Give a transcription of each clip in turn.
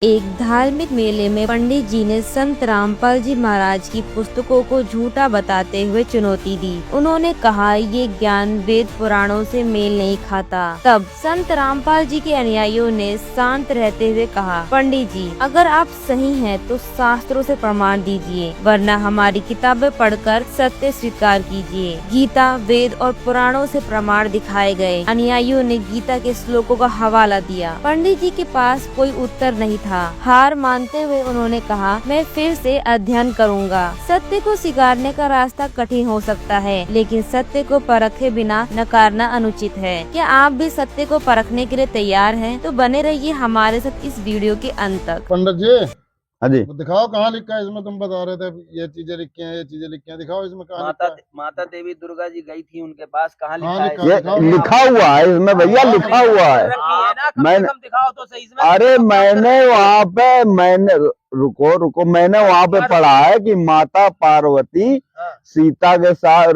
एक धार्मिक मेले में पंडित जी ने संत रामपाल जी महाराज की पुस्तकों को झूठा बताते हुए चुनौती दी। उन्होंने कहा ये ज्ञान वेद पुराणों से मेल नहीं खाता। तब संत रामपाल जी के अनुयायियों ने शांत रहते हुए कहा, पंडित जी अगर आप सही हैं तो शास्त्रों से प्रमाण दीजिए, वरना हमारी किताबें पढ़कर सत्य स्वीकार कीजिए। गीता, वेद और पुराणों से प्रमाण दिखाए गए। अनुयायियों ने गीता के श्लोकों का हवाला दिया। पंडित जी के पास कोई उत्तर नहीं था। हार मानते हुए उन्होंने कहा, मैं फिर से अध्ययन करूंगा। सत्य को स्वीकारने का रास्ता कठिन हो सकता है, लेकिन सत्य को परखे बिना नकारना अनुचित है। क्या आप भी सत्य को परखने के लिए तैयार हैं? तो बने रहिए हमारे साथ इस वीडियो के अंत तक। पंडित जी, हाँ जी, दिखाओ कहाँ लिखा है इसमें। तुम बता रहे थे ये चीजें लिखी हैं, ये चीजें लिखी हैं, दिखाओ इसमें कहाँ लिखा है। माता देवी दुर्गा जी गई थी उनके पास, कहाँ हाँ, लिखा है? लिखा- ये दिखाओ। लिखा हुआ है इसमें भैया, लिखा हुआ है। मैंने दिखाओ तो सही इसमें। अरे मैंने वहाँ पे रुको मैंने वहाँ पे पढ़ा है कि माता पार्वती सीता के साथ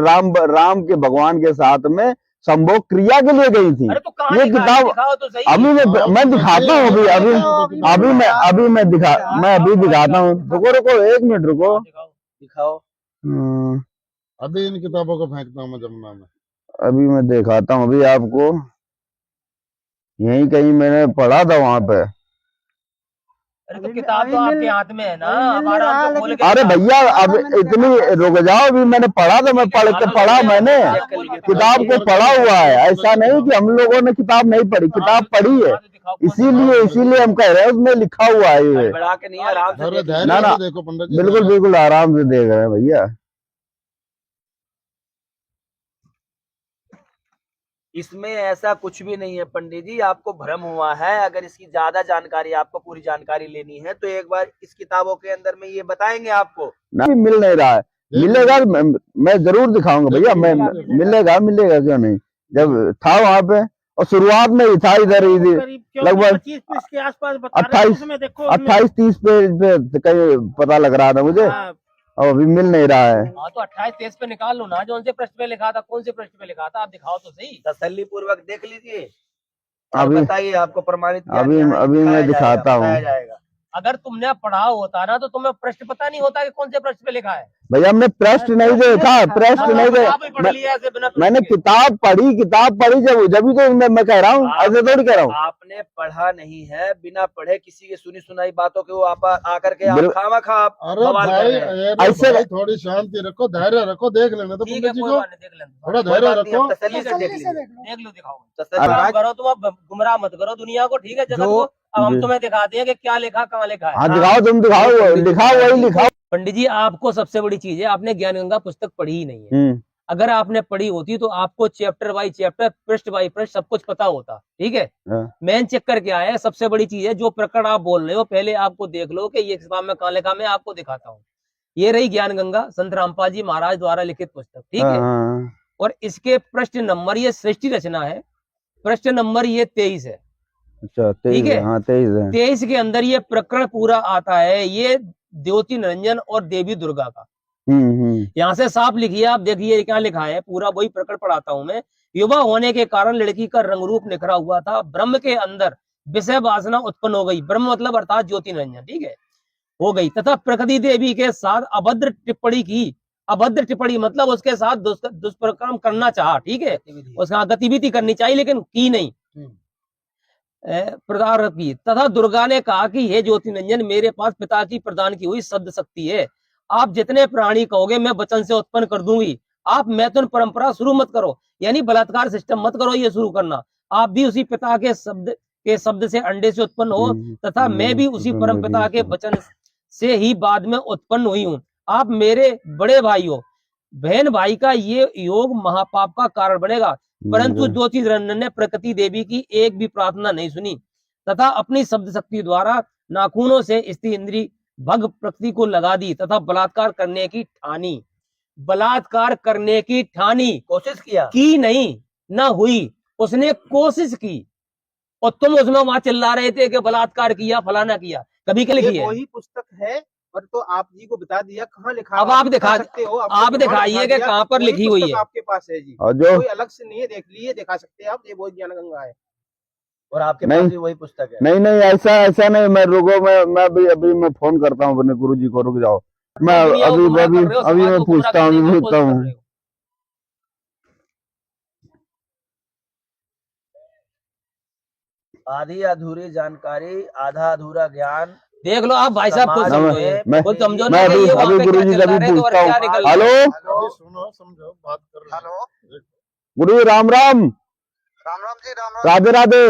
राम के भगवान के साथ में संभोग क्रिया के लिए गई थी। अरे तो कहाँ ये लिखा है? किताब दिखाओ तो सही। अभी मैं दिखाता हूँ। मैं अभी दिखाता हूँ। रुको 1 मिनट रुको। दिखाओ। अभी इन किताबों को फेंकता हूँ मैं जमुना में। अभी मैं दिखाता हूँ अभी आपको। यहीं कहीं मैंने पढ़ा था वहाँ पे। अरे तो किताब तो आपके हाथ में है ना, अब आराम से खोल के। अरे भैया अब इतनी रुक जाओ, अभी मैंने पढ़ा था, मैं पढ़ा मैंने किताब को पढ़ा हुआ है। ऐसा नहीं कि हम लोगों ने किताब नहीं पढ़ी, किताब पढ़ी है। इसीलिए हम कह रहे हैं उसमें लिखा हुआ है ये। बढ़ा के नहीं, आराम से धैर्य देखिए। ना, से देखो पंडित जी। बिल्कुल आराम से देख रहे हैं भैया। इसमें ऐसा कुछ भी नहीं है पंडित जी, आपको भ्रम हुआ है। अगर इसकी ज्यादा जानकारी, आपको पूरी जानकारी लेनी है तो एक बार इस किताबों के अंदर में ये बताएंगे आपको। नहीं मिल नहीं रहा है, मिलेगा मैं जरूर दिखाऊंगा भैया। मैं मिलेगा क्यों नहीं। जब था वहाँ पे और शुरुआत में ही था, इधर लगभग 25 के आसपास 28-30 पेज पे कहीं पता लग रहा था मुझे, और अभी मिल नहीं रहा है। हाँ तो 28-23 पे निकाल लो ना, जो उनसे पृष्ठ पे लिखा था, कौन से पृष्ठ पे लिखा था, आप दिखाओ तो सही। तसल्ली पूर्वक देख लीजिए, अभी बताइए आपको प्रमाणित अभी मैं दिखाता हूँ। अगर तुमने पढ़ा होता ना तो तुम्हें पृष्ठ पता नहीं होता कि कौन से पृष्ठ पे लिखा है। भैया हमने पृष्ठ नहीं देखा, मैंने किताब पढ़ी जब तो मैं कह रहा हूँ, ऐसे थोड़ी कह रहा हूँ। आपने पढ़ा नहीं है, बिना पढ़े किसी की सुनी सुनाई बातों के वो आप आकर के खामखा अरे भाई ऐसे थोड़ी शांति रखो, धैर्य रखो, देख लेना। तो पंडित जी को थोड़ा धैर्य रखो, तसल्ली से देख लो, दिखाओ करो, तुम अब गुमराह मत करो दुनिया को, ठीक है जगत को। अब हम तुम्हें दिखाते हैं कि क्या लिखा, कहाँ लिखा है। हाँ दिखाओ, तुम दिखाओ, वही लिखाओ। पंडित जी आपको सबसे बड़ी चीज है, आपने ज्ञान गंगा पुस्तक पढ़ी ही नहीं है। अगर आपने पढ़ी होती तो आपको चैप्टर बाय चैप्टर, पृष्ठ बाय पृष्ठ सब कुछ पता होता, ठीक है। मेन चक्कर क्या है, सबसे बड़ी चीज है जो प्रकरण आप बोल रहे हो, पहले आपको देख लो कि ये किताब में कहाँ लिखा। मैं आपको दिखाता हूँ। ये रही ज्ञान गंगा, संत रामपाल जी महाराज द्वारा लिखित पुस्तक, ठीक है। और इसके पृष्ठ नंबर, ये सृष्टि रचना है, पृष्ठ नंबर ये 23 है। अच्छा 23 है। हाँ 23 है। 23 के अंदर ये प्रकरण पूरा आता है, ये द्योति निरंजन और देवी दुर्गा का। यहाँ से साफ लिखिए, आप देखिए क्या लिखा है, पूरा वही प्रकरण पढ़ाता हूं मैं। युवा होने के कारण लड़की का रंग रूप निखरा हुआ था, ब्रह्म के अंदर विषय वासना उत्पन्न हो गई। ब्रह्म मतलब अर्थात ज्योति निरंजन, ठीक है, हो गई। तथा प्रकृति देवी के साथ अभद्र टिप्पणी की। अभद्र टिप्पणी मतलब उसके साथ दुष्प्रकर्म करना चाहा, ठीक है, उसका गतिविधि करनी चाहिए लेकिन की नहीं, प्रदान की। तथा दुर्गा ने कहा कि हे ज्योति निरंजन, मेरे पास पिता की प्रदान की हुई शब्द शक्ति है, आप जितने प्राणी कहोगे मैं वचन से उत्पन्न कर दूंगी। आप मैथुन परंपरा शुरू मत करो, यानी बलात्कार सिस्टम मत करो ये शुरू करना। आप भी उसी पिता के शब्द से अंडे से उत्पन्न हो, तथा मैं भी उसी परम पिता के वचन से ही बाद में उत्पन्न हुई हूँ। आप मेरे बड़े भाई हो, बहन भाई का ये योग महापाप का कारण बनेगा। परंतु ज्योति निरंजन ने प्रकृति देवी की एक भी प्रार्थना नहीं सुनी, तथा अपनी शब्द शक्ति द्वारा नाखूनों से स्त्री इंद्री भग प्रकृति को लगा दी, तथा बलात्कार करने की ठानी। बलात्कार करने की ठानी, कोशिश किया, की नहीं, ना हुई, उसने कोशिश की। और तुम उसमें वहां चिल्ला रहे थे कि बलात्कार किया, फलाना किया। कभी क्या लिखी है? वही पुस्तक है, और तो आप जी को बता दिया कहाँ लिखा। अब आप दिखा सकते हो, आप दिखाइए कि कहाँ पर लिखी हुई है। आपके पास है जी, और जो कोई अलग से नहीं है, देख लीजिए, दिखा सकते हैं आप। ये बहुत ज्ञान गंगा है। और आपके नहीं। पास भी वही पुस्तक है? नहीं नहीं, ऐसा नहीं, मैं रुको, मैं अभी मैं फोन करता हूँ अपने गुरुजी को, रुक जाओ, मैं दुनिया को अभी गुमराह अभी कर रहे हो, अभी समाज मैं को गुमराह पूछता करने की हूँ कोशिश कर रहे हो। आधी अधूरी जानकारी, आधा अधूरा ज्ञान। देख लो आप भाई साहब खुद समाज समझो में- ये, मैं खुद समझो मैं ना कि अभी ये वहाँ अभी पे क्या गुरुजी चल से रहा अभी है तो और पूछता क्या हूँ। निकल रहा है। हेलो अभी सुनो, समझो, बात कर रहे हैं। हेलो, गुरुजी, राम राम। राम राम जी, राम राम। राधे राधे।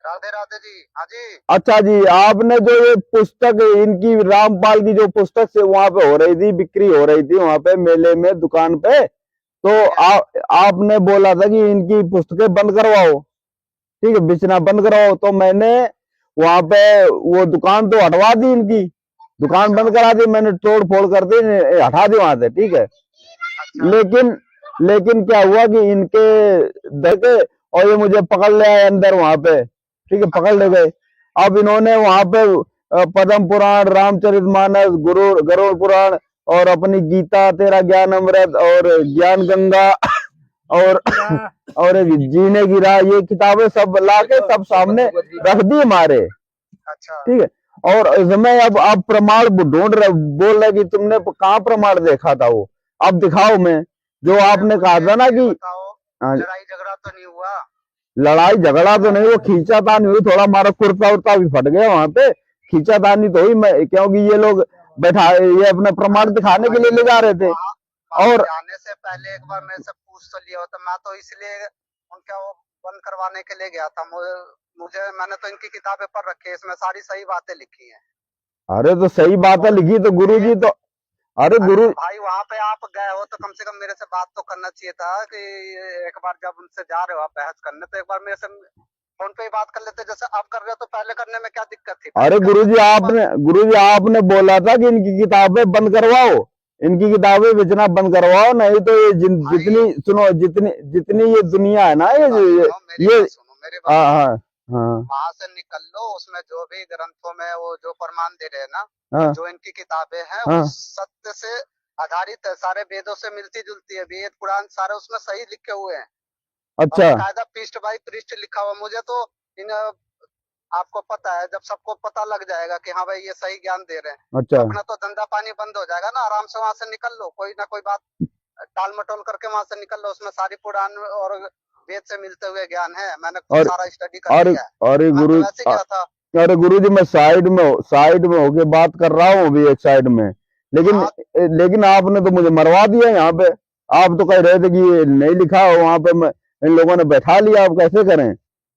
राधे राधे जी। हाँ जी। अच्छा जी, आपने जो ये पुस्तक इनकी रामपाल की जो पुस्तक से वहां पे हो रही थी, बिक्री हो रही थी वहां पे मेले में दुकान पे, तो आपने बोला था कि इनकी पुस्तकें बंद करवाओ, ठीक है, बेचना बंद करवाओ। तो मैंने वहां पे वो दुकान तो हटवा दी, इनकी दुकान बंद करा दी मैंने, तोड़ फोड़ कर दी, हटा दी वहां से, ठीक है। लेकिन क्या हुआ कि इनके देखे और ये मुझे पकड़ ले आए अंदर वहां पे, ठीक है, पकड़ ले गए। अब इन्होंने वहां पे पद्म पुराण, रामचरितमानस, गरुड़ पुराण और अपनी गीता, तेरा ज्ञान अमृत और ज्ञान गंगा और एक जीने की राह, ये किताबें सब लाके सब सामने रख दी हमारे, अच्छा, ठीक है। और इसमें अब आप प्रमाण ढूंढ रहे, बोल रहे कि तुमने कहाँ प्रमाण देखा था, वो अब दिखाओ। मैं जो आपने कहा था ना कि बताओ, हाँ, लड़ाई झगड़ा तो नहीं हुआ? लड़ाई झगड़ा तो नहीं, वो खींचातानी हुई, थोड़ा हमारा कुर्ता उर्ता भी फट गया वहां पे, खींचातानी तो हुई, मैं क्योंकि ये लोग बैठा ये अपने प्रमाण दिखाने के लिए ले जा रहे थे। वहाँ और जाने से पहले एक बार मेरे से पूछ तो लिया होता, मैं तो इसलिए उनका वो बंद करवाने के लिए गया था। मैंने तो इनकी किताबें पढ़ रखी है, इसमें सारी सही बातें लिखी हैं। अरे तो सही बात है लिखी, तो गुरुजी तो अरे गुरु भाई वहाँ पे आप गए हो तो कम से कम मेरे से बात तो करना चाहिए था कि एक बार जब उनसे जा रहे हो आप बहस करने, तो एक बार मेरे से फोन पे ही बात कर लेते, जैसे आप कर रहे हो। तो पहले करने में क्या दिक्कत थी? अरे गुरुजी आपने बोला था कि इनकी किताबें बंद करवाओ, इनकी किताबें बेचना बंद करवाओ, नहीं तो ये जितनी सुनो, जितनी ये दुनिया है ना, ये सुनो मेरी बात, हाँ हाँ हाँ वहां से निकल लो। उसमें जो भी ग्रंथों में वो जो प्रमाण दे रहे हैं ना, हाँ जो इनकी किताबें हैं हाँ। वो सत्य से आधारित है, सारे वेदों से मिलती जुलती है, वेद पुराण सारे उसमें सही लिखे हुए हैं। अच्छा, और कायदा पृष्ठ बाई पृष्ठ लिखा हुआ। मुझे तो इन आपको पता है, जब सबको पता लग जाएगा कि हाँ भाई ये सही ज्ञान दे रहे हैं, अच्छा, अपना तो धंधा पानी बंद हो जाएगा ना। आराम से वहां से निकल लो, कोई ना कोई बात टाल मटोल करके वहां से निकल लो। उसमें सारी पुराण और वेद से मिलते हुए ज्ञान है, मैंने खुद सारा स्टडी कर लिया है। अरे मैं तो वैसे गया था। अरे गुरुजी, मैं साइड में होके बात कर रहा हूँ अभी, एक साइड में, लेकिन आपने तो मुझे मरवा दिया यहाँ पे। आप तो कह रहे थे कि ये नहीं लिखा हो, वहां पे इन लोगों ने बैठा लिया, आप कैसे करें?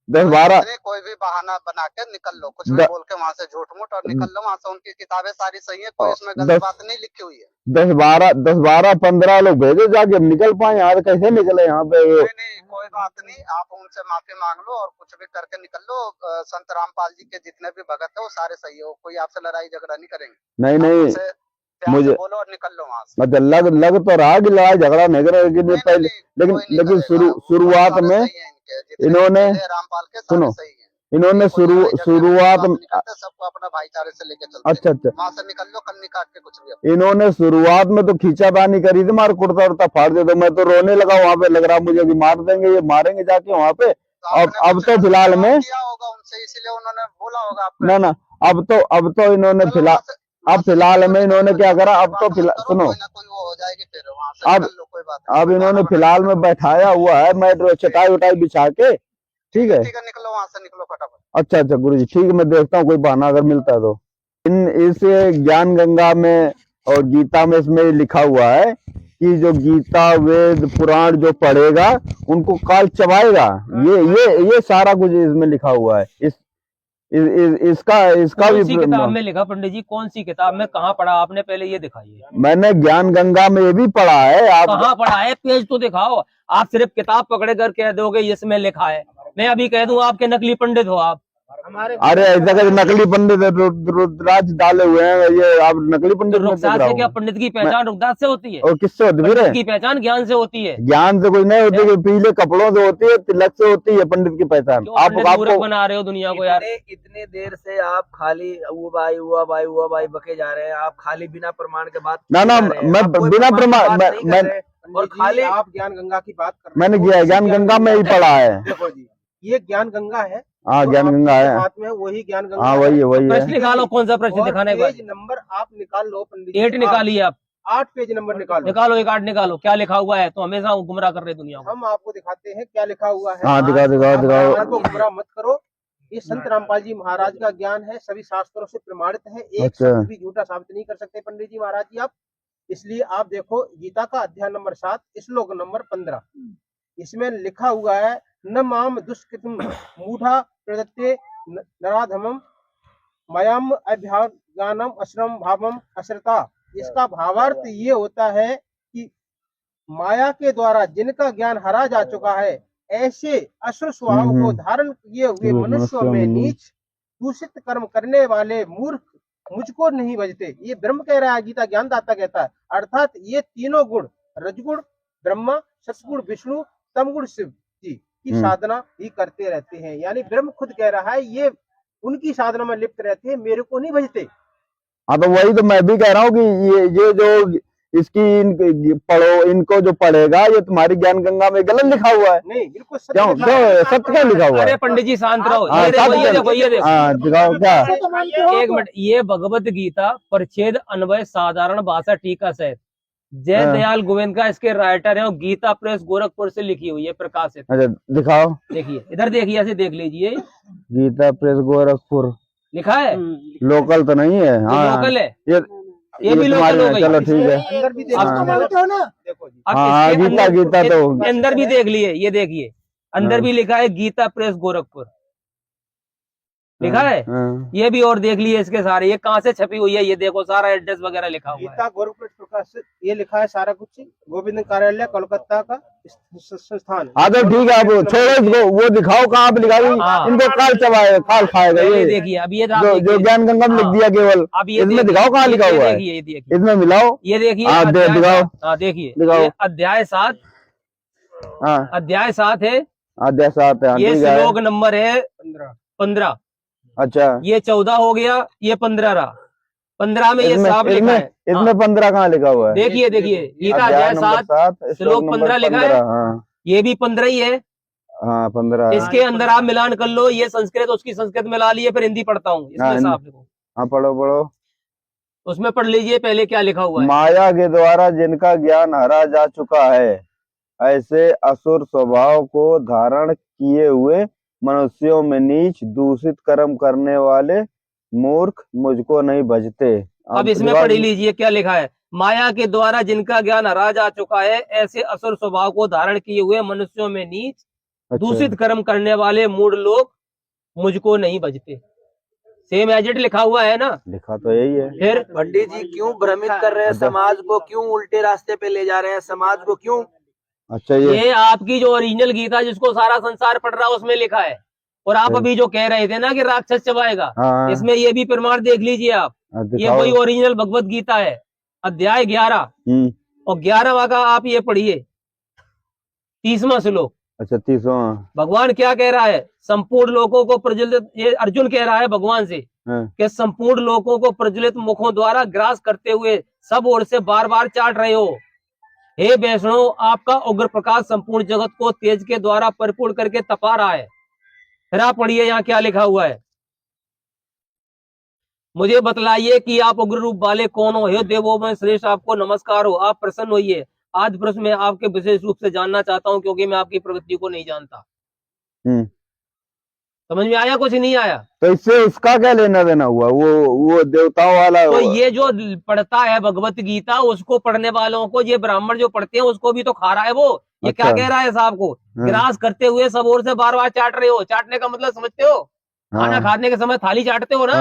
10-12 कोई भी बहाना बना के निकल लो, कुछ भी बोल के वहां से झूठ मूठ और निकल लो वहां से। उनकी किताबें सारी सही है, कोई उसमें गलत बात नहीं लिखी हुई है। 10-12-15 लोग भेजो जाके, निकल पाए यहाँ, कैसे निकले यहाँ पे? नहीं कोई बात नहीं, आप उनसे माफी मांग लो और कुछ भी करके निकल लो। संत रामपाल जी के जितने भी भगत है वो सारे सही है, वो कोई आपसे लड़ाई झगड़ा नहीं करेंगे। नहीं मुझे बोलो और निकल लो वहां से। मतलब लग तो रहा कि लड़ाई झगड़ा नहीं करेंगे पहले, लेकिन शुरुआत में इन्होंने रामपाल के सुनो, सही है। इन्होंने शुरुआत सबको अपना भाईचारे से लेके चलते। अच्छा वहां से निकल लो, कन्नी काट के कुछ भी। इन्होंने शुरुआत में तो खींचातानी करी थी, मार कुर्ता उर्ता फाड़ दे, तो मैं तो रोने लगा वहां पे, लग रहा मुझे कि मार देंगे, ये मारेंगे जाके वहां पे। अब तो फिलहाल में किया होगा उनसे, इसीलिए उन्होंने बोला होगा ना अब तो इन्होंने फिलहाल में इन्होंने क्या करा, अब तो फिलहाल सुनो, हो जाएगी फिर वहां से निकल लो, कोई बात नहीं। अब इन्होंने फिलहाल में बैठाया हुआ है, मैं चटाई उटाई बिछा के, ठीक है निकलो वहां से, निकलो फटाफट। अच्छा गुरुजी, ठीक है, मैं देखता हूँ कोई बहाना अगर मिलता है तो। इस ज्ञान गंगा में और गीता में इसमें लिखा हुआ है कि जो गीता वेद पुराण जो पढ़ेगा उनको काल चबाएगा, ये सारा कुछ इसमें लिखा हुआ है। इसका भी किताब में लिखा? पंडित जी कौन सी किताब में, कहाँ पढ़ा आपने, पहले ये दिखाइए। मैंने ज्ञान गंगा में ये भी पढ़ा है। आप कहाँ पढ़ा है? पेज तो दिखाओ। आप सिर्फ किताब पकड़े कर कह दोगे इसमें लिखा है, मैं अभी कह दूं आपके नकली पंडित हो आप। अरे ऐसा कैसे नकली पंडित रुद्राक्ष डाले हुए हैं, ये आप नकली पंडित? रुखसात से क्या पंडित की पहचान रुखसात से होती है? और किससे होती है? पंडित की पहचान ज्ञान से होती है। ज्ञान से कोई नहीं होती है, पीले कपड़ों से होती है, तिलक से होती है पंडित की पहचान। आप बना रहे हो दुनिया को यार। इतने देर से आप खाली हुआ भाई बके जा रहे हैं, आप खाली बिना प्रमाण के बात ना मैं बिना प्रमाण और खाली आप ज्ञान गंगा की बात कर रहे हैं। मैंने ज्ञान गंगा में ही पढ़ा है। देखो जी, ये ज्ञान गंगा है। हाँ जो ज्ञान गंगा आपके है। हाथ में वही ज्ञान गंगा हाँ है। वही है वही है। प्रश्न निकालो, कौन सा प्रश्न और दिखाना है? पेज नंबर आप निकाल लो पंडित जी। 8 निकालिए आप, 8 पेज नंबर निकालो। निकालो, एक 8 निकालो। क्या लिखा हुआ है? तो हमेशा गुमराह कर रहे दुनिया को। हम आपको दिखाते हैं क्या लिखा हुआ है। हाँ दिखाओ दिखाओ आप दिखाओ। भगवान को गुमराह मत करो। ये संत रामपाल जी महाराज का ज्ञान है, सभी शास्त्रों से प्रमाणित है। एक अच्छा। शब्द भी झूठा साबित नहीं कर सकते पंडित जी महाराज जी आप। इसलिए आप देखो गीता का अध्याय नंबर 7 श्लोक नंबर 15, इसमें लिखा हुआ है न माम दुष्कृतम मूढ़ा प्रदत्ते नराधमम मयम अभ्यागानम अश्रम भावम अश्रता। इसका भावार्थ ये होता है कि माया के द्वारा जिनका ज्ञान हरा जा चुका है, ऐसे असुर स्वभाव को धारण किए हुए मनुष्यों में नीच दूषित कर्म करने वाले मूर्ख मुझको नहीं भजते। ये ब्रह्म कह रहा है, गीता ज्ञानदाता कहता है। अर्थात ये तीनों गुण रजगुण ब्रह्मा, सतगुण विष्णु, तमगुण शिव जी की साधना ही करते रहते हैं। यानी ब्रह्म खुद कह रहा है ये उनकी साधना में लिप्त रहते हैं, मेरे को नहीं भजते। हाँ तो वही तो मैं भी कह रहा हूँ कि ये जो इसकी पढ़ो, इनको जो पढ़ेगा ये तुम्हारी ज्ञान गंगा में गलत लिखा हुआ है। नहीं बिल्कुल सत्य क्यों लिखा है। सत्य क्या लिखा हुआ है? अरे पंडित जी शांत रहो। हाँ, ये देखो, ये देखो, ये देखो। हाँ दिखाओ क्या। एक मिनट, ये भगवत गीता परिच्छेद अन्वय साधारण भाषा टीका सहित जय दयाल गोविंद का इसके राइटर है और गीता प्रेस गोरखपुर से लिखी हुई है, प्रकाशित। अच्छा दिखाओ। देखिए इधर देखिए, ऐसे देख लीजिए। गीता प्रेस गोरखपुर लिखा है, लोकल तो नहीं है। हाँ लोकल है, ये भी लोकल हो गई। चलो ठीक है। अंदर भी देखो देखो जी। अब हाँ इसके गीता अंदर- गीता तो इसके अंदर भी देख लिए, ये देखिए अंदर भी लिखा है गीता प्रेस गोरखपुर लिखा है। हाँ। ये भी और देख लिए इसके सारे, ये कहाँ से छपी हुई है ये देखो, सारा एड्रेस वगैरह लिखा हुआ है। गीता गोरखपुर प्रकाशित ये लिखा है सारा कुछ। गोविंद कार्यालय कोलकाता का संस्थान। हाँ तो ठीक है, अब छोड़ो इसको, वो दिखाओ कहाँ पे लिखा हुआ। हाँ। इनको काल चबाएगा, काल खाएगा ये ये। देखिए, अब ये जो ज्ञान गंगा में लिख दिया केवल। अब ये इसमें देखिए, दिखाओ कहाँ लिखा हुआ है। देखिए, ये देखिए, इसमें मिलाओ। ये देखिए हाँ, अध्याय दिखाओ। 7। हाँ देखिए, दिखाओ। ये अध्याय 7, हाँ अध्याय 7 है। जैसा आते हैं ये ठीक है। श्लोक नंबर है 15। अच्छा ये 14 हो गया, ये 15 रहा। 15 में ये साफ लिखा है। इसमें 15 कहाँ लिखा हुआ है? देखिए देखिए, गीता अध्याय 7 श्लोक 15 लिखा है। हाँ ये भी 15 ही है। हाँ 15। इसके अंदर आप मिलान कर लो, ये संस्कृत उसकी संस्कृत मिला लिए, फिर हिंदी पढ़ता हूँ इसमें हाँ, साफ लिखो। हाँ पढ़ो पढ़ो। उसमें पढ़ लीजिए पहले क्या लिखा हुआ है। माया के द्वारा जिनका ज्ञान हरा जा चुका है, ऐसे असुर स्वभाव को धारण किए हुए मनुष्यों में नीच दूषित कर्म करने वाले मूर्ख मुझको नहीं भजते। अब इसमें पढ़ लीजिए क्या लिखा है। माया के द्वारा जिनका ज्ञान हरा जा चुका है, ऐसे असुर स्वभाव को धारण किए हुए मनुष्यों में नीच दूषित कर्म करने वाले मूढ़ लोग मुझको नहीं भजते। सेम एजेट लिखा हुआ है ना। लिखा तो यही है। फिर पंडित जी क्यों भ्रमित कर रहे हैं समाज को, क्यों उल्टे रास्ते पे ले जा रहे हैं समाज को, क्यों? अच्छा ये आपकी जो ओरिजिनल गीता जिसको सारा संसार पढ़ रहा है उसमें लिखा है। और आप अभी जो कह रहे थे ना कि राक्षस चबाएगा, हाँ इसमें ये भी प्रमाण देख लीजिए आप। ये दिखाओ। वही ओरिजिनल भगवत गीता है, अध्याय 11 और 11वां का आप ये पढ़िए 30वां श्लोक। अच्छा 30वां। भगवान क्या कह रहा है, संपूर्ण लोगों को प्रज्वलित, ये अर्जुन कह रहा है भगवान से कि संपूर्ण लोगों को प्रज्वलित मुखों द्वारा ग्रास करते हुए सब ओर से बार बार चाट रहे हो। हे वैष्णव, आपका उग्र प्रकाश संपूर्ण जगत को तेज के द्वारा परिपूर्ण करके तपा रहा है। फिर आप पढ़िए यहाँ क्या लिखा हुआ है। मुझे बतलाइए कि आप उग्र रूप वाले कौन हो। हे देवों में श्रेष्ठ, आपको नमस्कार हो, आप प्रसन्न होइए। आज प्रश्न में आपके विशेष रूप से जानना चाहता हूँ क्योंकि मैं आपकी प्रवृत्ति को नहीं जानता। समझ में आया? कुछ नहीं आया तो इससे उसका क्या लेना देना हुआ? वो देवताओं वाला। तो ये जो पढ़ता है भगवत गीता, उसको पढ़ने वालों को, ये ब्राह्मण जो पढ़ते हैं उसको भी तो खा रहा है वो। ये अच्छा। क्या कह रहा है साहब को, ग्रास करते हुए सब ओर से बार बार चाट रहे हो। चाटने का मतलब समझते हो? खाना खाने के समय थाली चाटते हो ना,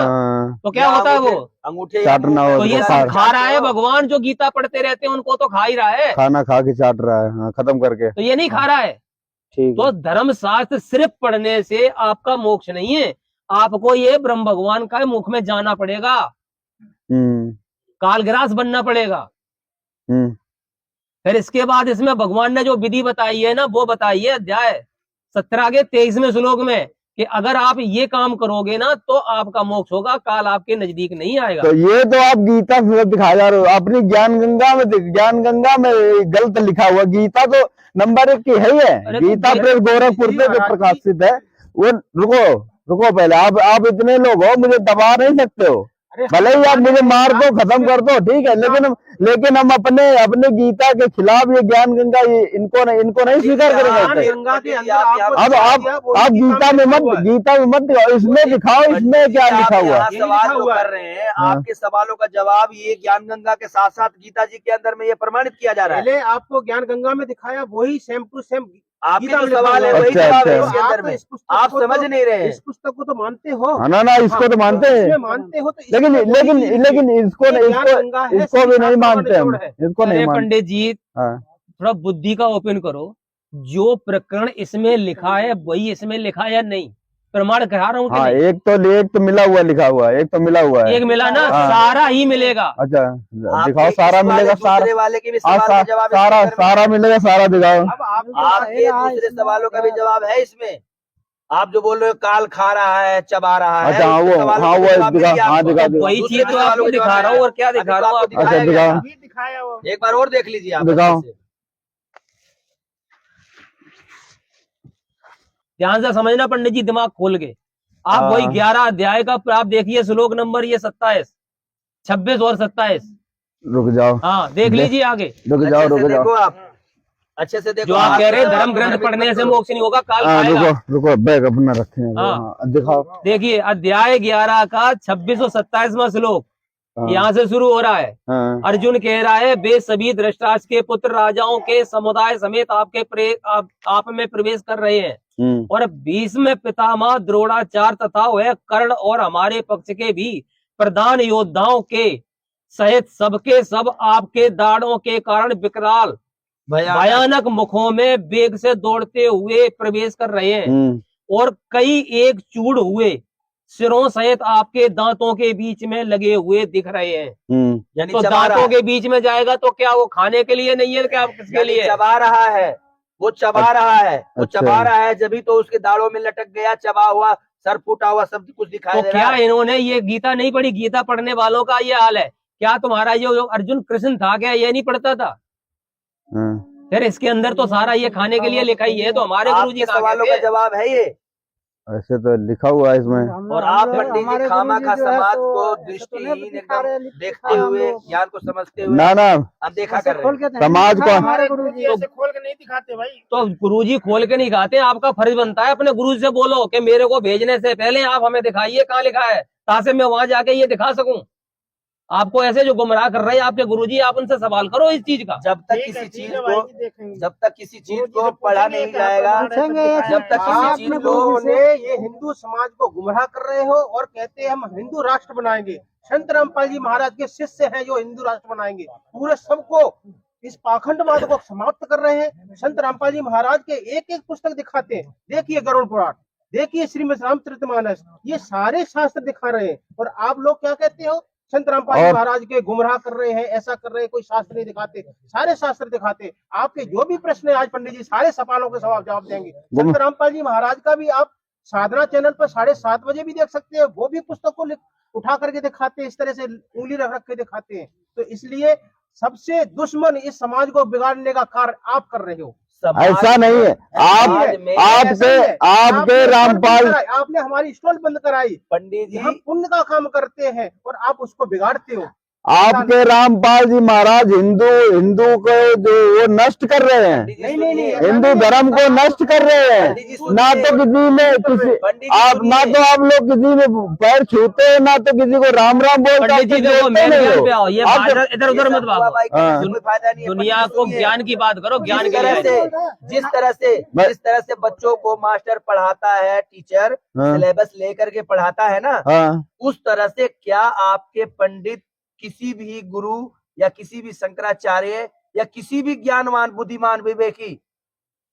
तो क्या होता है वो अंगूठे चाटना हो। तो ये सब खा रहा है। भगवान जो गीता पढ़ते रहते हैं उनको तो खा ही रहा है, खाना खा के चाट रहा है। हाँ खत्म करके। तो ये नहीं खा रहा है। ठीक तो धर्म शास्त्र सिर्फ पढ़ने से आपका मोक्ष नहीं है, आपको ये ब्रह्म भगवान का मुख में जाना पड़ेगा, कालग्रास बनना पड़ेगा। फिर इसके बाद इसमें भगवान ने जो विधि बताई है ना, वो बताई है अध्याय 17 के 23वें श्लोक में कि अगर आप ये काम करोगे ना तो आपका मोक्ष होगा, काल आपके नजदीक नहीं आएगा। तो ये तो आप गीता में दिखाया जा रहे हो, अपनी ज्ञान गंगा में गलत लिखा हुआ। गीता तो नंबर 1 की है ही है। अरे तो गीता प्रेस गोरखपुर पे जो प्रकाशित है वो, रुको पहले, आप इतने लोग हो, मुझे दबा नहीं सकते हो। भले ही आप मुझे मार दो, खत्म कर दो, ठीक है, लेकिन हम अपने गीता के खिलाफ ये ज्ञान गंगा, ये इनको नहीं स्वीकार करेंगे। गंगा के अंदर अब आप गीता में मत दिखाओ, इसमें दिखाओ, इसमें क्या लिखा हुआ है। सवाल जो कर रहे हैं, आपके सवालों का जवाब ये ज्ञान गंगा के साथ साथ गीता जी के अंदर में ये प्रमाणित किया जा रहा है। पहले आपको ज्ञान गंगा में दिखाया, वही सेम टू सेम आपके जो सवाल है वही जवाब है इसके अंदर में। आप समझ नहीं रहे हैं। इस पुस्तक को तो मानते हो, ना, इसको तो मानते हैं, मानते हो, तो लेकिन इसको भी नहीं मानते हम, इसको नहीं मानते। पंडित जी थोड़ा बुद्धि का ओपन करो, जो प्रकरण इसमें लिखा है वही इसमें लिखा है या नहीं, प्रमाण करा रहा हूँ। हाँ, एक तो मिला हुआ लिखा हुआ है, एक तो मिला हुआ है, एक मिला ना, सारा ही मिलेगा। अच्छा दिखाओ, सारा मिलेगा, वाले के भी सवाल का जवाब सारा मिलेगा, सारा दिखाओ। आपके दूसरे सवालों का भी जवाब है इसमें। आप जो बोल रहे हो काल खा रहा है, चबा रहा है, अच्छा वो दिखा, वही चीज तो आपको दिखा रहा हूँ, और क्या दिखा रहा हूँ। अच्छा दिखाओ, एक बार और देख लीजिए, आप दिखाओ। ध्यान से समझना पंडित जी, दिमाग खोल के। आप वही 11 अध्याय का आप देखिए, श्लोक नंबर ये 27, 26 और 27। रुक जाओ, हाँ देख लीजिए आगे, रुक जाओ आप अच्छे से देखो। जो आप कह रहे हैं धर्म ग्रंथ पढ़ने से मोक्ष नहीं होगा, काल खाएगा। रुको बैग अपना रखे हैं। हाँ। दिखाओ, देखिए अध्याय 11 का 26 और 27वां श्लोक यहाँ से शुरू हो रहा है। अर्जुन कह रहा है, वे सभी धृतराष्ट्र के पुत्र राजाओं के समुदाय समेत आप में प्रवेश कर रहे हैं, और भीष्म पितामह द्रोणाचार्य तथा वह कर्ण और हमारे पक्ष के भी प्रधान योद्धाओं के सहित सबके सब आपके दाढ़ों के कारण विकराल भयानक मुखों में वेग से दौड़ते हुए प्रवेश कर रहे हैं, और कई एक चूड़ हुए सिरों सहित आपके दांतों के बीच में लगे हुए दिख रहे हैं। यानी तो दांतों के बीच में जाएगा तो क्या वो खाने के लिए नहीं है, क्या किसके लिए? चबा रहा है, वो चबा रहा है, वो अच्छा। चबा रहा है, जब तो उसके दाढ़ों में लटक गया, चबा हुआ, सर फूटा हुआ, सब कुछ दिखाई दे रहा है। क्या इन्होंने ये गीता नहीं पढ़ी? गीता पढ़ने वालों का ये हाल है। क्या तुम्हारा ये जो अर्जुन कृष्ण था, क्या ये नहीं पढ़ता था? फिर इसके अंदर तो सारा ये खाने के लिए लिखा ही है, तो हमारे गुरुजी आपके सवालों का जवाब है ये। ऐसे तो लिखा हुआ है इसमें। और आप पंडित जी खामा खा समाज को दृष्टिहीन एकदम देखते हुए, ज्ञान को समझते हुए ना हम देखा कर रहे हैं। समाज को हमारे गुरुजी ऐसे खोल के नहीं दिखाते भाई। तो गुरुजी खोल के नहीं दिखाते, आपका फर्ज बनता है अपने गुरु से बोलो कि मेरे को भेजने से पहले आप हमें दिखाइए कहाँ लिखा है, ताकि मैं वहां जाके ये दिखा सकूं। आपको ऐसे जो गुमराह कर रहे हैं आपके गुरुजी, आप उनसे सवाल करो इस चीज का। जब तक किसी चीज को पढ़ा नहीं जाएगा, जब तक किसी चीज को ये हिंदू समाज को गुमराह कर रहे हो और कहते हैं हम हिंदू राष्ट्र बनाएंगे। संत रामपाल जी महाराज के शिष्य हैं जो हिंदू राष्ट्र बनाएंगे, पूरे सबको इस पाखंडवाद को समाप्त कर रहे हैं। संत रामपाल जी महाराज के एक एक पुस्तक दिखाते हैं। देखिए गरुड़ पुराण, देखिए श्रीमद् रामचरितमानस, ये सारे शास्त्र दिखा रहे हैं। और आप लोग क्या कहते हो, संत रामपाल जी महाराज के गुमराह कर रहे हैं, ऐसा कर रहे हैं, कोई शास्त्र नहीं दिखाते। सारे शास्त्र दिखाते। आपके जो भी प्रश्न है आज पंडित जी सारे सवालों के जवाब देंगे। संत रामपाल जी महाराज का भी आप साधना चैनल पर 7:30 बजे भी देख सकते हैं। वो भी पुस्तक को उठा करके दिखाते हैं, इस तरह से उंगली रख के दिखाते हैं। तो इसलिए सबसे दुश्मन इस समाज को बिगाड़ने का कार्य आप कर रहे हो। ऐसा नहीं है। आपके रामपाल, आपने हमारी स्टॉल बंद कराई। पंडित जी हम पुण्य का काम करते हैं और आप उसको बिगाड़ते हो। आपके रामपाल जी महाराज हिंदू को जो वो नष्ट कर रहे हैं, नहीं, हिंदू धर्म को नष्ट कर रहे हैं। ना तो किसी में किसी आप ना तो आप लोग किसी में पैर छूते हैं, ना तो किसी को राम राम बोलते हैं। इधर उधर मत भागो, दुनिया को ज्ञान की बात करो, ज्ञान के लिए। जिस तरह से बच्चों को मास्टर पढ़ाता है, टीचर सिलेबस लेकर के पढ़ाता है ना, उस तरह से क्या आपके पंडित किसी भी गुरु या किसी भी शंकराचार्य या किसी भी ज्ञानवान बुद्धिमान विवेकी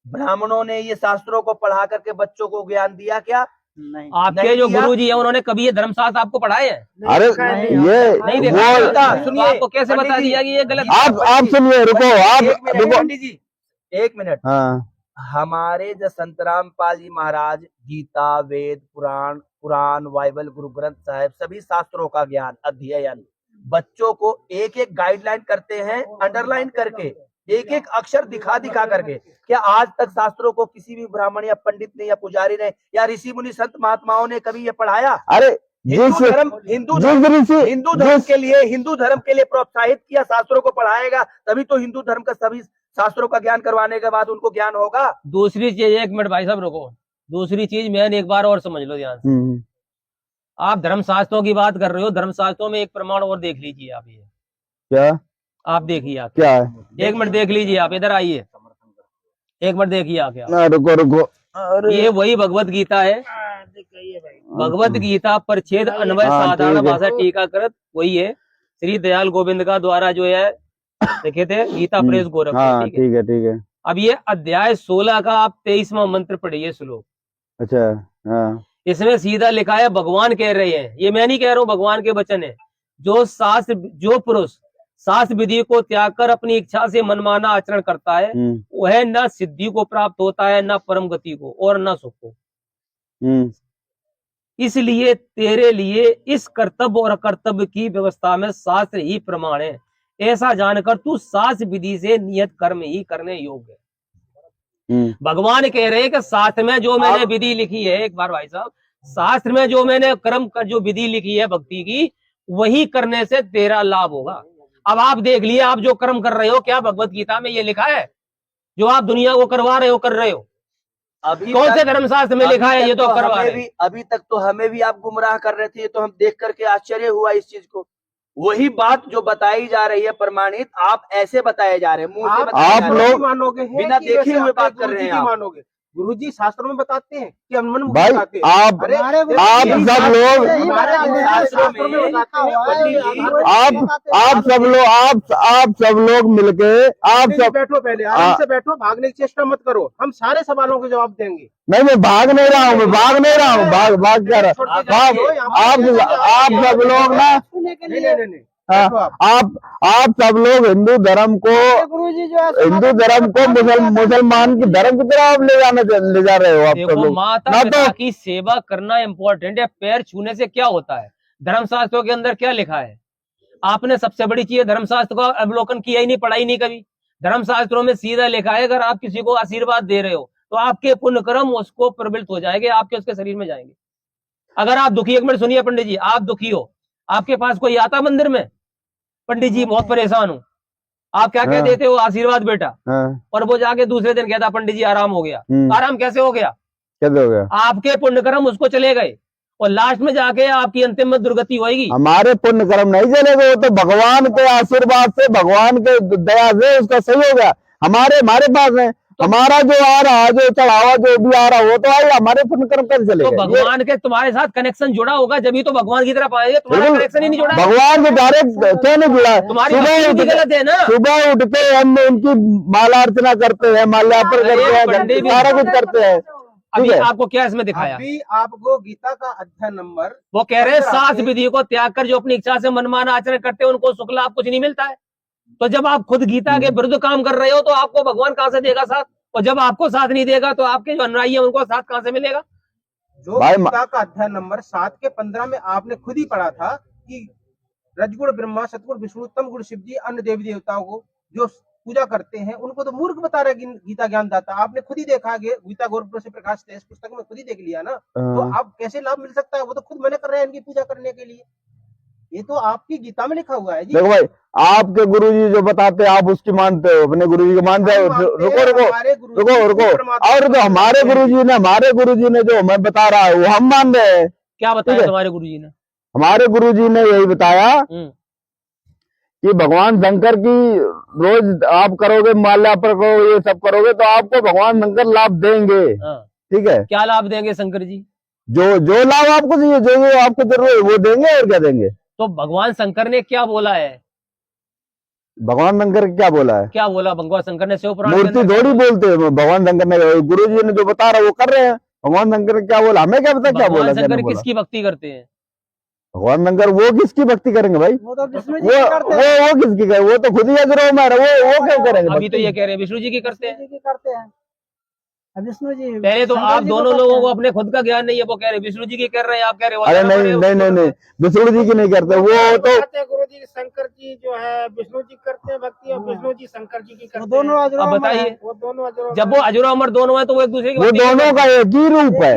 ब्राह्मणों ने ये शास्त्रों को पढ़ा करके बच्चों को ज्ञान दिया क्या? नहीं। आपके जो गुरुजी हैं उन्होंने कभी ये धर्मशास्त्र आपको पढ़ाए हैं? अरे ये नहीं देखा, सुनिए आपको कैसे बता दिया कि ये गलत? आप सुनिए, रुको, आप पंडित जी 1 मिनट। हमारे जो संतराम पाल जी महाराज गीता, वेद, पुराण, बाइबल, गुरु ग्रंथ साहिब सभी शास्त्रों का ज्ञान अध्ययन बच्चों को एक एक गाइडलाइन करते हैं, अंडरलाइन करके एक एक अक्षर दिखा दिखा करके। क्या आज तक शास्त्रों को किसी भी ब्राह्मण या पंडित ने या पुजारी ने या ऋषि मुनि संत महात्माओं ने कभी ये पढ़ाया? अरे हिंदू धर्म के लिए प्रोत्साहित किया, शास्त्रों को पढ़ाएगा तभी तो हिंदू धर्म का सभी शास्त्रों का ज्ञान करवाने के बाद उनको ज्ञान होगा। दूसरी चीज, एक मिनट भाई साहब रुको, दूसरी चीज मैंने एक बार और समझ लो ध्यान से। आप धर्म शास्त्रों की बात कर रहे हो, धर्म शास्त्रों में एक प्रमाण और देख लीजिए आप। ये क्या आप देखिए, आप क्या है? एक मिनट देख लीजिए, आप इधर आइए, एक मिनट देखिए आप। रुको ये वही भगवत गीता है, भगवत गीता परिच्छेद अन्वय साधारण भाषा टीकाकृत वही है, श्री दयाल गोविंद का द्वारा जो है लिखे थे, गीता प्रेस गोरखपुर। ठीक है। अब ये अध्याय 16 का आप 23वां मंत्र पढ़िए श्लोक। अच्छा हाँ। इसमें सीधा लिखा है, भगवान कह रहे हैं, ये मैं नहीं कह रहा हूँ, भगवान के वचन है, जो पुरुष शास्त्र विधि को त्याग कर अपनी इच्छा से मनमाना आचरण करता है वह न सिद्धि को प्राप्त होता है, न परम गति को और न सुख को। इसलिए तेरे लिए इस कर्तव्य और अकर्तव्य की व्यवस्था में शास्त्र ही प्रमाण है, ऐसा जानकर तू शास्त्र विधि से नियत कर्म ही करने योग्य है। भगवान कह रहे हैं कि शास्त्र में जो मैंने विधि लिखी है, एक बार भाई साहब, शास्त्र में जो मैंने कर्म कर जो विधि लिखी है भक्ति की, वही करने से तेरा लाभ होगा। अब आप देख लिए, आप जो कर्म कर रहे हो, क्या भगवत गीता में ये लिखा है? जो आप दुनिया को करवा रहे हो, कर रहे हो, अभी कौन से धर्मशास्त्र में लिखा है? ये तो करवा रहे। अभी तक तो हमें भी आप गुमराह कर रहे थे, तो हम देख करके आश्चर्य हुआ इस चीज को। वही बात जो बताई जा रही है प्रमाणित, आप ऐसे बताए जा रहे हैं, मुंह से आप लोग मानोगे बिना देखे हुए बात कर रहे हैं। मानोगे? गुरुजी शास्त्रों में बताते हैं कि हम मन भाई, आप सब लोग मिलके आप सब बैठो, पहले आराम से बैठो, भागने की चेष्टा मत करो, हम सारे सवालों के जवाब देंगे। नहीं, मैं भाग नहीं रहा हूँ, भाग कर आप सब लोग ना, आप सब लोग हिंदू धर्म को मुसलमान के धर्म की तरफ ले जा रहे हो आप सब लोग। माता पिता की सेवा करना इम्पोर्टेंट है, पैर छूने से क्या होता है? धर्मशास्त्रों के अंदर क्या लिखा है? आपने सबसे बड़ी चीज धर्मशास्त्र का अवलोकन किया ही नहीं, पढ़ाई नहीं कभी। धर्मशास्त्रों में सीधा लिखा है, अगर आप किसी को आशीर्वाद दे रहे हो तो आपके पुण्य कर्म उसको प्रबलित हो जाएंगे, आपके उसके शरीर में जाएंगे। अगर आप दुखी, एक मिनट सुनिए पंडित जी, आप दुखी हो, आपके पास कोई आता मंदिर में, पंडित जी बहुत परेशान हूँ, आप क्या कह देते हो? आशीर्वाद बेटा। और वो जाके दूसरे दिन कहता पंडित जी आराम हो गया। आराम कैसे हो गया? आपके पुण्य कर्म उसको चले गए और लास्ट में जाके आपकी अंतिम में दुर्गति होगी। हमारे पुण्य कर्म नहीं चले गए, तो भगवान के आशीर्वाद से, भगवान के दया से उसका सही हो गया। हमारे पास है, हमारा जो आ रहा, जो चढ़ावा जो भी आ रहा, वो तो आएगा, हमारे पुण्य कर्म कैसे चलेगा? तो भगवान के तुम्हारे साथ कनेक्शन जुड़ा होगा, जब तो भगवान की तरफ आएंगे। तुम्हारा कनेक्शन ही नहीं जुड़ा, भगवान के डायरेक्ट क्यों नहीं जुड़ा? तुम्हारी गलत है ना। सुबह उठ के हम उनकी माला अर्चना करते हैं, माल्यार्पण करते हैं, सारा कुछ करते हैं। अभी आपको क्या इसमें दिखाया? अभी आपको गीता का अध्याय नंबर, वो कह रहे हैं शास्त्र विधि को त्याग कर जो अपनी इच्छा से मनमाना आचरण करते हैं उनको शुक्ल आप कुछ नहीं मिलता है। तो जब आप खुद गीता के विरुद्ध काम कर रहे हो तो आपको भगवान कहाँ से देगा साथ? और जब आपको साथ नहीं देगा तो आपके जो अनुयायी है उनको साथ कहाँ से मिलेगा? जो गीता का अध्याय नंबर 7 के 15 में आपने खुद ही पढ़ा था कि रजगुण ब्रह्मा, सतगुण विष्णु, तम गुण शिव जी, अन्य देवी देवताओं को जो पूजा करते हैं उनको तो मूर्ख बता रहे गीता ज्ञानदाता। आपने खुद ही देखा, गीता गोरखपुर से प्रकाशित है, इस पुस्तक में खुद ही देख लिया ना, तो आप कैसे लाभ मिल सकता है? वो तो खुद मना कर रहे हैं इनकी पूजा करने के लिए। ये तो आपकी गीता में लिखा हुआ है जी। देखो भाई, आपके गुरुजी जो बताते हैं आप उसकी मानते हो, अपने गुरुजी को मानते हो। रुको और जो हमारे गुरुजी ने जो हमें बता रहा है वो हम मान रहे हैं। क्या बताया तुम्हारे गुरुजी ने? हमारे गुरुजी ने यही बताया कि भगवान शंकर की रोज आप करोगे, माल्यार्पण करोगे, ये सब करोगे तो आपको भगवान शंकर लाभ देंगे। ठीक है, क्या लाभ देंगे शंकर जी? जो लाभ आपको चाहिए, जो आपको जरूरत है वो देंगे, और क्या देंगे। तो भगवान शंकर ने क्या बोला है? भगवान शंकर क्या बोला है? क्या बोला भगवान शंकर ने? शिव पुराण मूर्ति थोड़ी बोलते हैं, भगवान शंकर ने, गुरुजी ने जो बता रहा वो कर रहे हैं। भगवान शंकर क्या बोला, हमें क्या पता क्या बोला। भगवान शंकर किसकी भक्ति करते हैं? भगवान शंकर वो किसकी भक्ति करेंगे भाई? वो किसकी करे? वो तो खुद ही अजरो में वो क्यों करेंगे? अभी तो ये कह रहे हैं विष्णु जी की करते हैं। विष्णु जी पहले तो आप दोनों लोगों को अपने खुद का ज्ञान नहीं है, वो कह रहे विष्णु जी की कर रहे हैं, आप कह रहे हो अरे नहीं विष्णु जी की नहीं करते, वो तो गुरु जी शंकर जी जो है विष्णु जी करते हैं भक्ति, और विष्णु जी शंकर जी की करते हैं। दोनों अब बताइए, वो दोनों जब वो अजरो अमर दोनों है तो वो एक दूसरे की वो भक्ति दोनों का एक ही रूप है,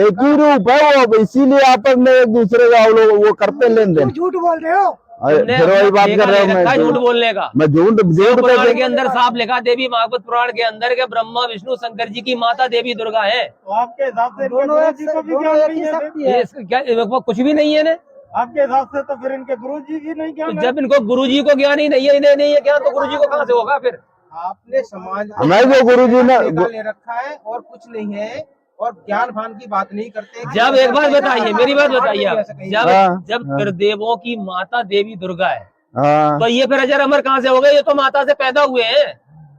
एक ही रूप है वो, इसीलिए आपस में एक दूसरे का वो करते लेन देन। झूठ बोल रहे हो। तुमने फिर वही बात कर रहा हूँ रखा है झूठ मैं, बोलने का। मैं झूठ पुराण के अंदर साफ लिखा, देवी भागवत पुराण के अंदर के ब्रह्मा विष्णु शंकर जी की माता देवी दुर्गा है। तो आपके हिसाब से गुरु जी को भी ज्ञान नहीं है? ये क्या वो कुछ भी नहीं है ना? आपके हिसाब से तो फिर इनके गुरु जी की नहीं तो ज्ञान है? जब इनको गुरु जी को ज्ञान ही नहीं है, इन्हें नहीं है ज्ञान, तो गुरु जी को कहाँ से होगा फिर? आपने समाज मैं जो गुरु जी ने ले रखा है और कुछ नहीं है, और ज्ञान भान की बात नहीं करते। जब एक बात बताइए, मेरी बात बताइए आप, जब हाँ। त्रिदेवों की माता देवी दुर्गा है, हाँ तो ये फिर अजर अमर कहाँ से हो गए? ये तो माता से पैदा हुए हैं।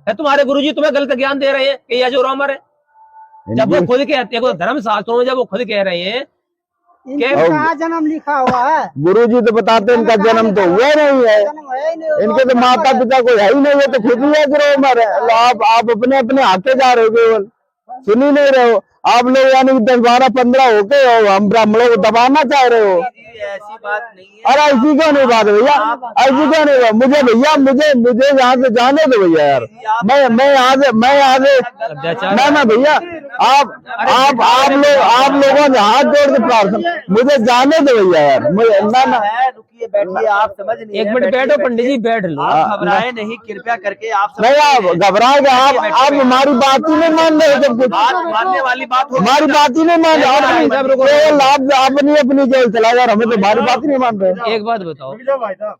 है तुम्हारे गुरुजी तुम्हें गलत ज्ञान दे रहे हैं कि ये अजर अमर है? जब वो खुद कहते हैं, धर्म शास्त्रों में जब वो खुद कह रहे हैं इनका जन्म लिखा हुआ है, गुरु जी तो बताते इनका जन्म तो हुआ नहीं है, इनके तो माता पिता कोई है ही नहीं, है तो खुद ही अजर उमर है। आप अपने अपने आते जा रहे हो, केवल सुन ही नहीं रहे हो आप लोग, यानी 10, 12, 15 होके हम ब्राह्मणों को दबाना चाह रहे हो। ऐसी बात नहीं है। अरे ऐसी क्यों नहीं बात भैया, ऐसी क्यों नहीं बात? मुझे भैया मुझे यहाँ से जाने दो भैया यार, मैं यहाँ से ना भैया, आप लोगों ने हाथ जोड़ के प्रार्थना, मुझे जाने दो भैया यार, मुझे ना रुकिए, बैठिए, आप समझ नहीं, एक मिनट बैठो पंडित जी, बैठ लो, आप घबराए नहीं, कृपया करके आप नहीं, आप घबरा गए, आप हमारी बात ही नहीं मान रहे, जब कुछ मानने वाली बात हो, हमारी बात ही नहीं मान रहे, आप अपनी जेल चला जा, हमें तो हमारी बात ही नहीं मान रहे। एक बात बताओ भाई साहब,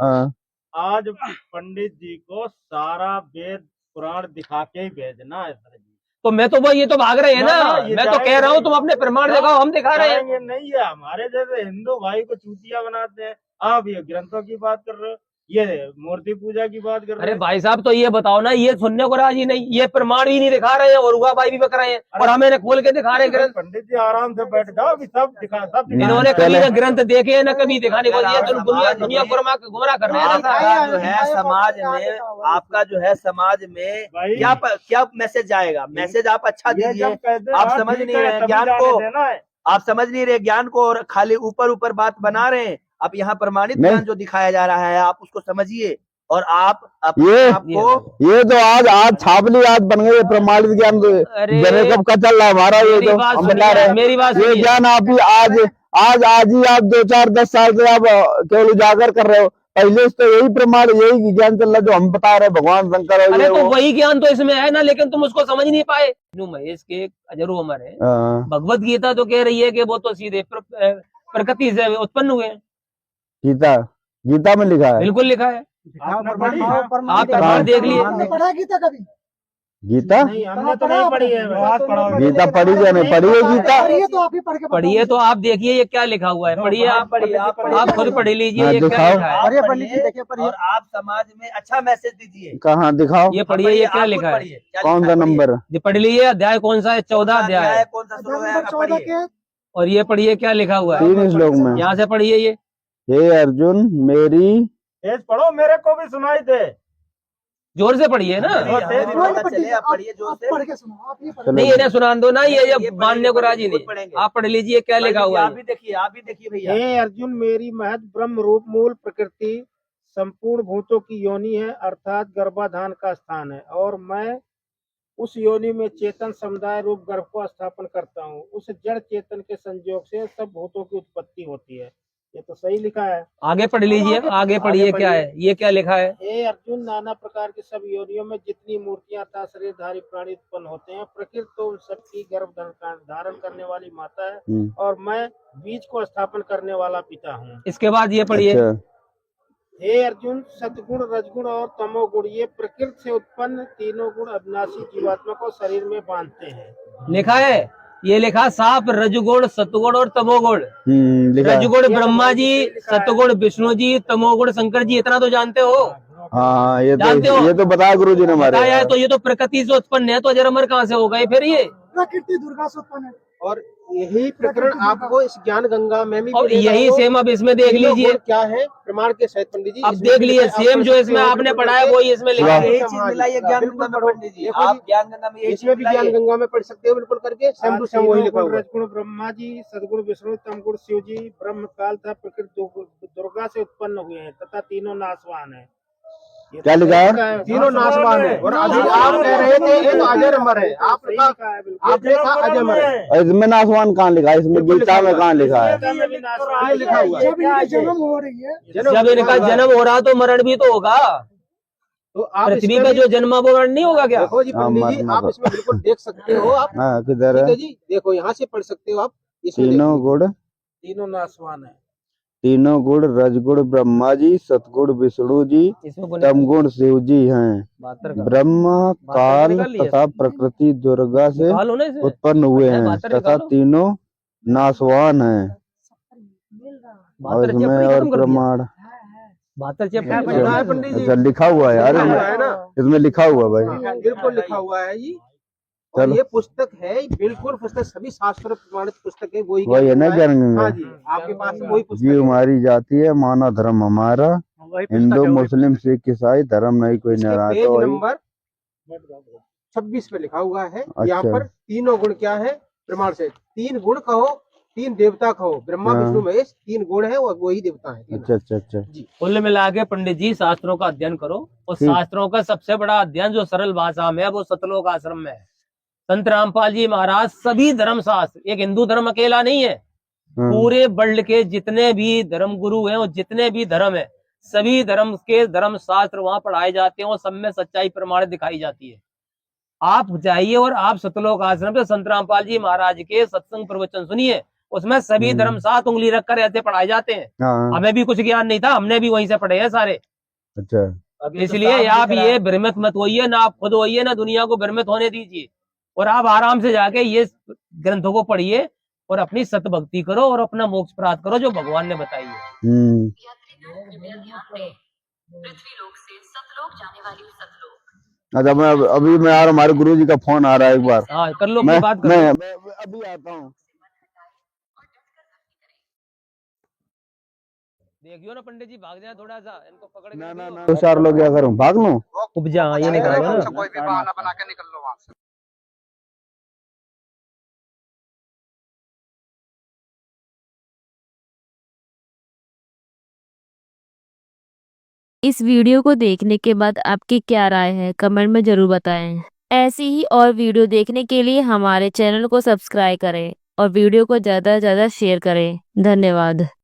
हाँ आज पंडित जी को सारा वेद पुराण दिखा के ही भेजना है सर जी। तो मैं तो वो ये तो भाग रहे हैं ना, मैं तो कह रहा हूँ तुम अपने प्रमाण दिखाओ, हम दिखा रहे हैं। ये नहीं है, हमारे जैसे हिंदू भाई को चूतिया बनाते हैं, आप ये ग्रंथों की बात कर रहे हो, ये मूर्ति पूजा की बात कर रहे अरे हो। भाई साहब, तो ये बताओ ना, ये सुनने को राजी नहीं, ये प्रमाण भी नहीं दिखा रहे हैं और हुआ भाई भी बक रहे हैं, और हमें ने खोल के दिखा रहे हैं ग्रंथ। पंडित जी आराम से बैठ जाओ, अभी सब दिखा, सब दिखा। इन्होंने कभी ना ग्रंथ देखे हैं ना कभी दिखाने को दिया, तो दुनिया गुमराह कर रहे हैं ना। आपका जो है समाज में, आपका जो है समाज में क्या मैसेज जाएगा? मैसेज आप अच्छा दीजिए, आप समझ नहीं रहे ज्ञान को, आप समझ नहीं रहे ज्ञान को, और खाली ऊपर बात बना रहे हैं। अब यहाँ प्रमाणित ज्ञान जो दिखाया जा रहा है, आप उसको समझिए, और आप ये तो आज छापली आज बन गई प्रमाणित ज्ञान, कब का चल रहा है हमारा, ये तो हम बता रहे हैं, मेरी बात ये ज्ञान आप ही आज ही आप 2, 4, 10 साल से आप केवल उजागर कर रहे हो, पहले से तो यही प्रमाण, यही ज्ञान चल रहा है जो हम बता रहे हैं, भगवान शंकर। अरे तो वही ज्ञान तो इसमें है ना, लेकिन तुम उसको समझ नहीं पाए। महेश के अजरो अमर है, भगवत गीता तो कह रही है कि वो तो सीधे प्रकृति से उत्पन्न हुए हैं। गीता में लिखा है, बिल्कुल लिखा है, आप प्रमाण देख लिए। पढ़ा गीता कभी? गीता हमने तो नहीं पढ़ी है, गीता पढ़ी या नहीं पढ़ी है? गीता तो आप ही पढ़ के पढ़िए, तो आप देखिए ये क्या लिखा हुआ है, पढ़िए, आप खुद पढ़ लीजिए ये क्या लिखा है। और आप समाज में अच्छा मैसेज दीजिए। कहाँ दिखाओ, ये पढ़िए ये क्या लिखा है, कौन सा नंबर? ये पढ़ लीजिए, अध्याय कौन सा है? 14 अध्याय, कौन सा श्लोक है, पढ़िए। और ये पढ़िए क्या लिखा हुआ है 3 श्लोक में। यहाँ से पढ़िए, ये हे अर्जुन मेरी पढ़ो, मेरे को भी सुनाई दे, जोर से पढ़िए ना। पढ़िए जोर से, नहीं इन्हें सुना दो ना, ये मानने को राजी नहीं। आप पढ़ लीजिए क्या लिखा हुआ है। आप भी देखिए भैया। हे अर्जुन, मेरी महत ब्रह्म रूप मूल प्रकृति संपूर्ण भूतों की योनि है, अर्थात गर्भाधान का स्थान है, और मैं उस योनि में चेतन समुदाय रूप गर्भ को स्थापन करता हूँ। उस जड़ चेतन के संयोग से सब भूतों की उत्पत्ति होती है। ये तो सही लिखा है। आगे पढ़ लीजिए, आगे पढ़िए क्या है, ये क्या लिखा है। हे अर्जुन, नाना प्रकार की सब योनियों में जितनी मूर्तियां अर्थात शरीरधारी प्राणी उत्पन्न होते हैं, प्रकृति तो उन सबकी गर्भ धारण करने वाली माता है, और मैं बीज को स्थापन करने वाला पिता हूँ। इसके बाद ये पढ़िए। हे अर्जुन, सतगुण रजगुण और तमोगुण ये प्रकृति से उत्पन्न तीनों गुण अविनाशी जीवात्मा को शरीर में बांधते हैं। लिखा है, ये लिखा साफ रजगुण सतगुण और तमोगुण। रजगुण ब्रह्मा जी, सतगुण विष्णु जी, तमोगुण शंकर जी, इतना तो जानते हो। हाँ ये जानते हो? ये तो बताया गुरु जी ने हमारे। तो ये तो प्रकृति से उत्पन्न है, तो अजर अमर कहाँ से हो गए फिर? ये प्रकृति दुर्गा से उत्पन्न है। और यही प्रकरण आपको इस ज्ञान गंगा में भी और मिलेगा। यही वो सेम अब इसमें देख तीनों लीजिए, गुण क्या है प्रमाण के सहित पंडित जी। अब इसमें देख भी लीजिए लिखा है, सेम आप जो पढ़ इसमें सकते हो, आपने बिल्कुल पढ़ा है पढ़ वही इसमें लिखा है। यही चीज मिला ये ज्ञान बिल्कुल गंगा में पढ़ो। पंडित जी, देखो आप ज्ञान गंगा में यही चीज इसमें भी ज्ञान मिलाइए। गंगा में पढ़ सकते हो बिल्कुल करके, सेम टू सेम वही लिखा हुआ है। रजगुण ब्रह्मा जी, सदगुण विष्णु, तमगुण शिव जी, ब्रह्म काल तथा प्रकृति दुर्गा से उत्पन्न हुए हैं तथा तीनों नाशवान है। क्या लिखा है? तीनों नाशवान है। और अभी आप कह रहे थे ये तो अजर अमर है, आपका आपने कहा अजर अमर है। और इसमें नासवान कहाँ लिखा है? इसमें गीता में कहाँ लिखा है? ये लिखा हुआ है। जन्म हो रही है, जब इनका जन्म हो रहा तो मरण भी तो होगा। तो आप पृथ्वी इसमें पे भी जो जन्मा वो मरण नहीं होगा क्या? देखो जी पंडित जी, मरना आप तो- इसमें बिल्कुल देख सकते हो आप। हाँ, किधर ठीक है? है जी, देखो यहाँ से पढ़ सकते हो आप। इसमें तीनों देखिए। गुण, तीनों नाशवान है। तीनों गुण रजगुण ब्रह्मा जी, सतगुण विष्णु जी, इसमें बोले तमगुण शिव जी हैं। 72 का ब्रह्म काल निकाल लिया तथा प्रकृति दुर्गा से निकालो ना इसमें। उत्पन्न हुए हैं 72 तथा निकालो। तीनों नासवान हैं। और 72 इसमें चैप्टर ही और खत्म कर दिया। प्रमाण 72 चैप्टर क्या ही लिखा है पंडित जी? अच्छा लिखा हुआ है यार, लिखा हुआ है ना? इसमें लिखा हुआ भाई। हाँ, बिल्कुल लिखा हुआ है जी। और चलो। ये पुस्तक है बिल्कुल पुस्तक, सभी शास्त्र प्रमाणित पुस्तक है। वही वही है ना गंगा ज्ञान गंगा? हाँ जी, आपके पास वही पुस्तक जीव है। हमारी जाति है, मानव धर्म हमारा, हिंदू मुस्लिम सिख ईसाई धर्म नहीं कोई इसके नाराज। पेज तो वही नंबर 26 पे लिखा हुआ है। अच्छा। यहाँ पर तीनों गुण क्या है प्रमाण से, 3 गुण कहो, 3 देवता कहो, ब्रह्मा हाँ। विष्णु महेश 3 गुण है और वही देवता है। अच्छा अच्छा अच्छा। कुल मिला के पंडित जी शास्त्रों का अध्ययन करो, और ठीक। शास्त्रों का सबसे बड़ा अध्ययन जो सरल भाषा में है वो सतलोक आश्रम में है। संत रामपाल जी महाराज सभी धर्म शास्त्र, एक हिंदू धर्म अकेला नहीं है, हाँ। पूरे वर्ल्ड के जितने भी धर्म गुरु हैं और जितने भी धर्म है, सभी धर्म के धर्म शास्त्र वहाँ पढ़ाए जाते हैं और सब में सच्चाई प्रमाणित दिखाई जाती है। आप जाइए और आप सतलोक आश्रम से संत रामपाल जी महाराज के सत्संग प्रवचन सुनिए, उसमें सभी धर्म शास्त्र उंगली रखकर ऐसे पढ़ाए जाते हैं। हाँ। हमें भी कुछ ज्ञान नहीं था, हमने भी वहीं से पढ़े हैं सारे। अच्छा इसलिए आप ये भ्रमित मत होइए, ना आप खुद होइए ना दुनिया को भ्रमित होने दीजिए, और आप आराम से जाके ये ग्रंथों को पढ़िए और अपनी सत भक्ति करो और अपना मोक्ष प्राप्त करो जो भगवान ने बताई है। पृथ्वीलोक से सतलोक जाने वाली सतलोक। अच्छा मैं अभी मैं यार हमारे गुरु जी का फोन आ रहा है एक बार। हाँ कर लो, मैं बात कर मैं लो। अभी आता हूँ। देखियो ना पंडित जी, भाग जाए थोड़ा सा, इनको पकड़ के ना ना रखियो। ना, 2-4 लोग क्या करूँ, भाग लूँ? उपजा ये नहीं करेगा ना। कोई भी बहाना बना के निकल लो वहां से। इस वीडियो को देखने के बाद आपकी क्या राय है कमेंट में जरूर बताएं। ऐसी ही और वीडियो देखने के लिए हमारे चैनल को सब्सक्राइब करें और वीडियो को ज़्यादा से ज़्यादा शेयर करें। धन्यवाद।